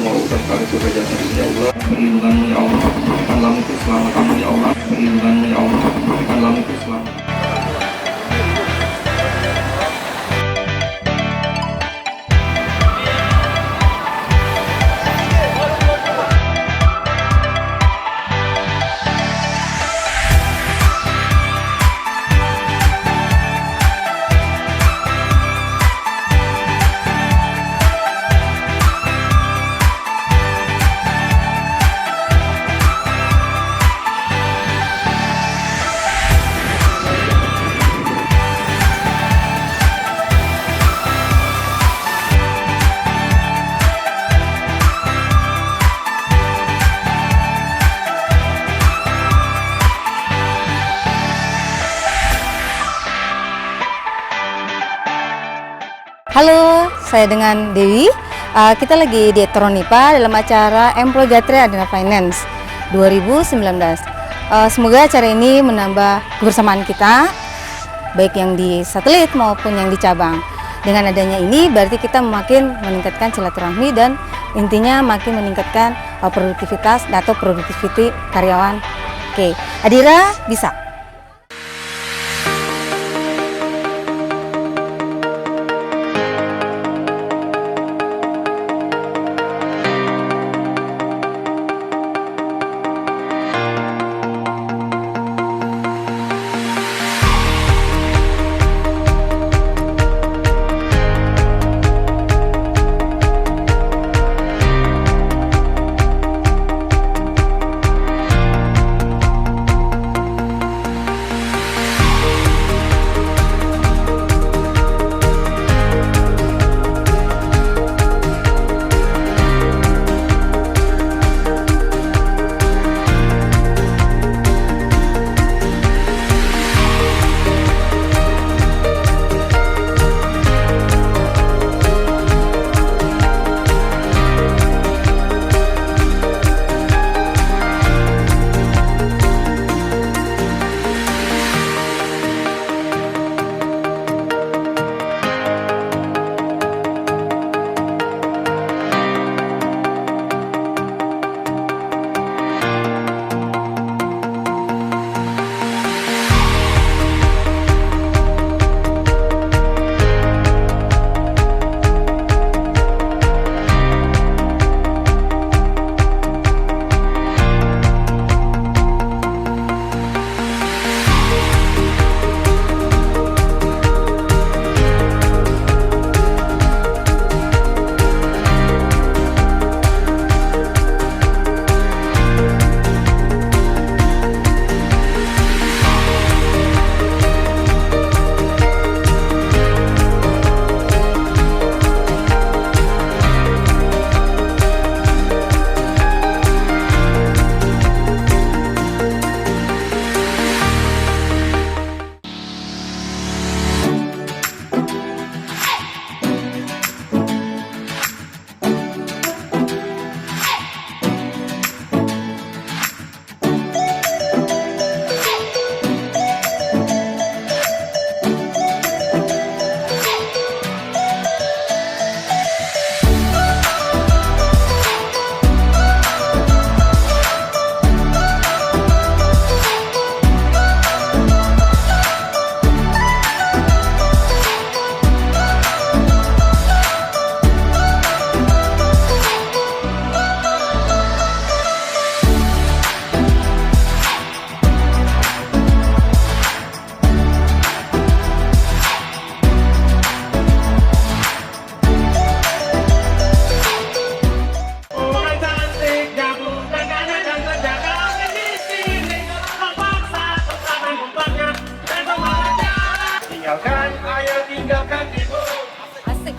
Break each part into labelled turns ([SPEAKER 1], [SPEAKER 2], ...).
[SPEAKER 1] urusan kami sudah jatuh ya Allah. Perlindunganmu ya Allah, berikanlah keselamatan ya Allah. Perlindunganmu ya Allah, berikanlah keselamatan.
[SPEAKER 2] Halo, saya dengan Dewi. Kita lagi di Toronipa dalam acara Employee ADIRA Finance 2019. Semoga acara ini menambah kebersamaan kita, baik yang di satelit maupun yang di cabang. Dengan adanya ini berarti kita makin meningkatkan silaturahmi dan intinya makin meningkatkan produktivitas atau productivity karyawan. Oke, ADIRA bisa.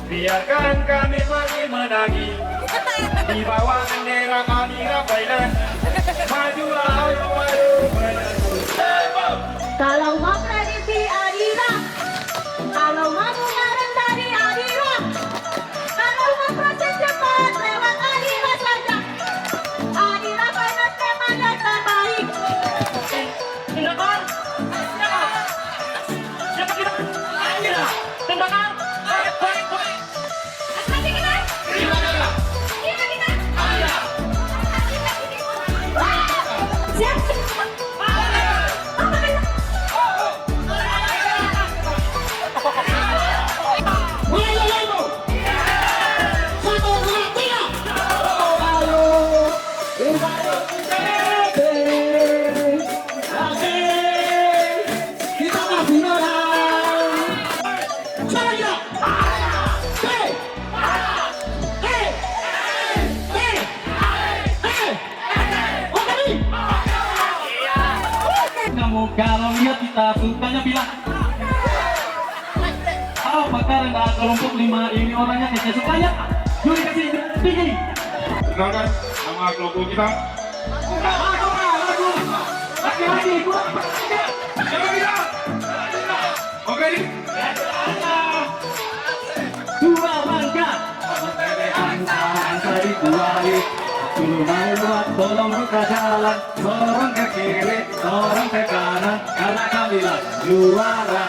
[SPEAKER 3] Biarkan kami pergi menagi di bawah bendera ADIRA Finance. Majulah maju menentu.
[SPEAKER 4] Kalau mau prediksi ADIRA, kalau mau mengarang dari ADIRA, kalau mau proses cepat lewat ADIRA saja. ADIRA Finance memang yang terbaik.
[SPEAKER 3] Tindakan, siapa kita? ADIRA. Tindakan, baik.
[SPEAKER 4] Terima kita.
[SPEAKER 5] tak sukanya bilang. Apa karena kelompok 5 ini orangnya tidak sukanya? Juri kasih tinggi.
[SPEAKER 3] Silakan nama kelompok kita.
[SPEAKER 5] Laki-laki kurang.
[SPEAKER 3] Siapa kita? Oke nih.
[SPEAKER 5] Dua bangga. Angsa dikuali. Dulu mau buat tolong buka jalan. Dorong ke kiri, dorong ke kanan. Karena kamilah juara.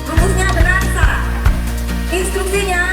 [SPEAKER 4] Rumusnya benar, Sarah. Instruksinya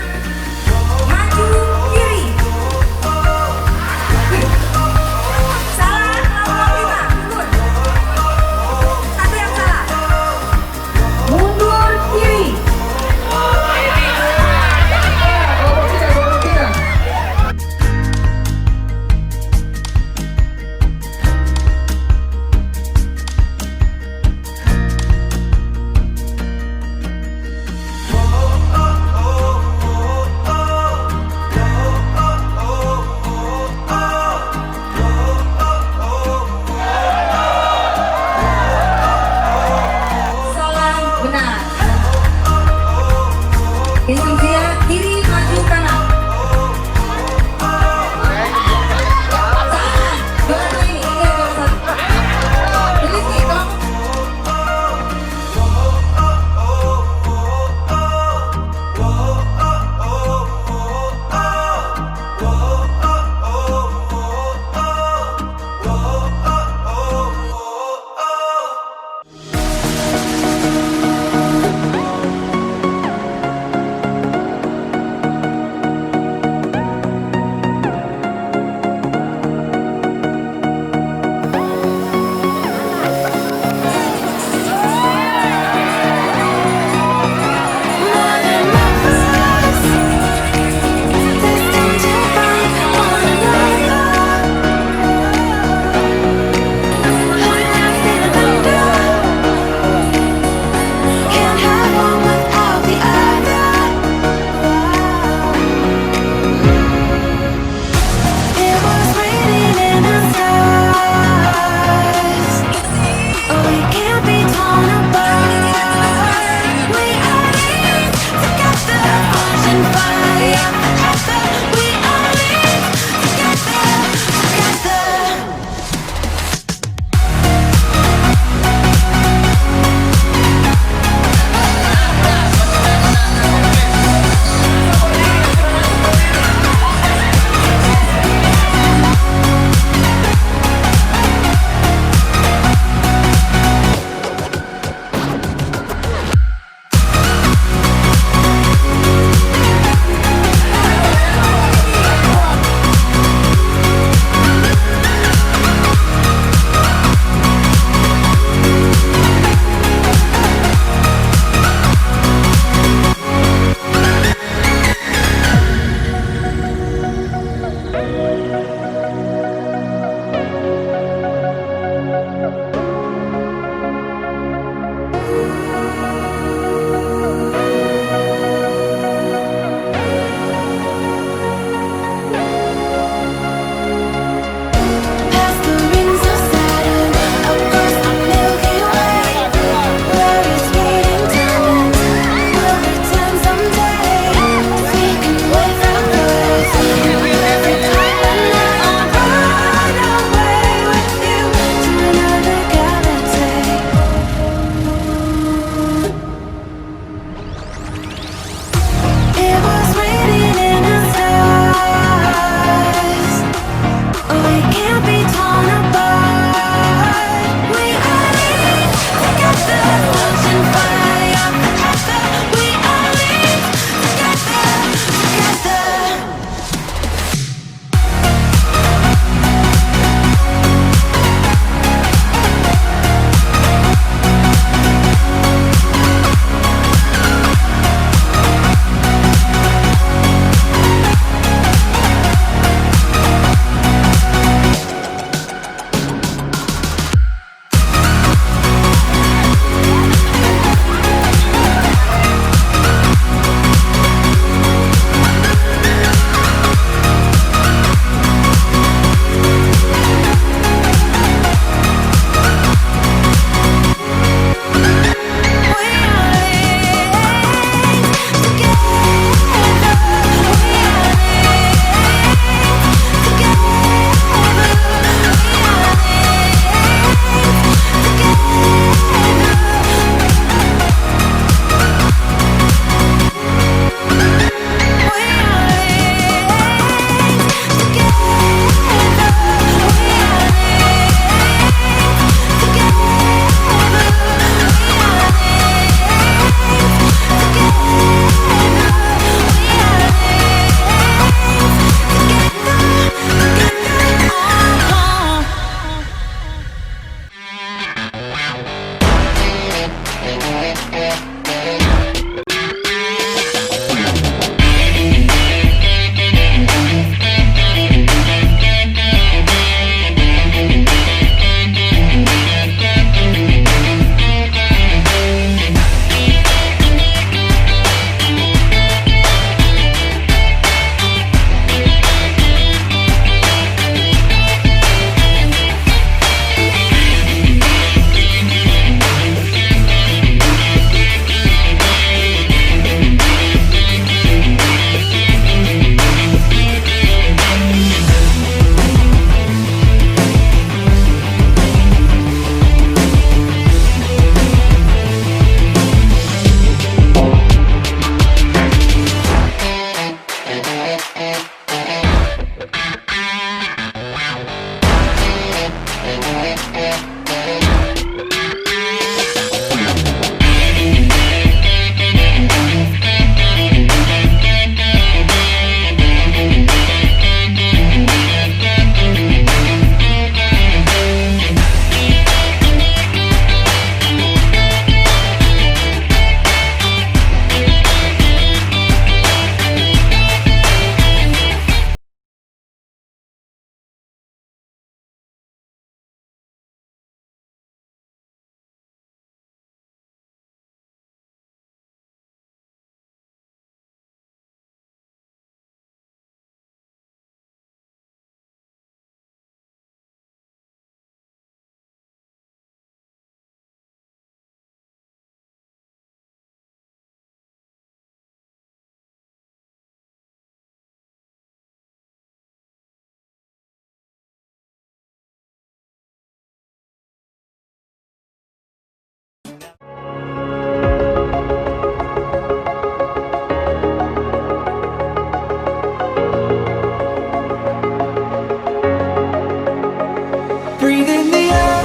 [SPEAKER 6] Breathe in the air,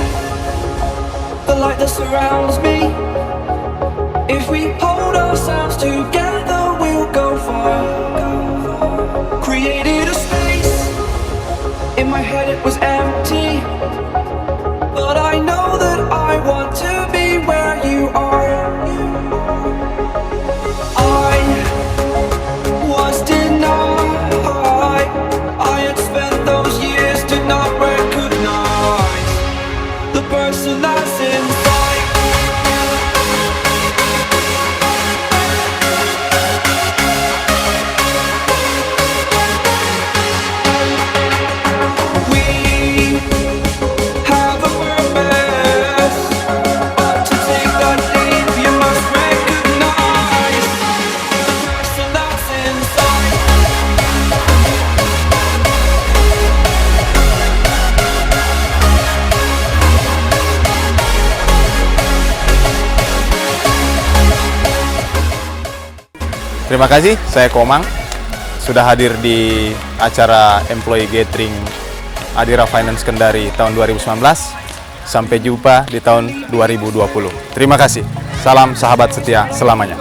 [SPEAKER 6] the light that surrounds me. If we hold ourselves together, we'll go far. Created a space, in my head it was empty, but I know that I want to be where you are. I was denied, I had spent those years, did not recognize the person that's inside. We have a purpose, but to take that leap you must recognize the person that's inside.
[SPEAKER 7] Terima kasih, saya Komang, sudah hadir di acara Employee Gathering ADIRA Finance Kendari tahun 2019. Sampai jumpa di tahun 2020. Terima kasih. Salam sahabat setia selamanya.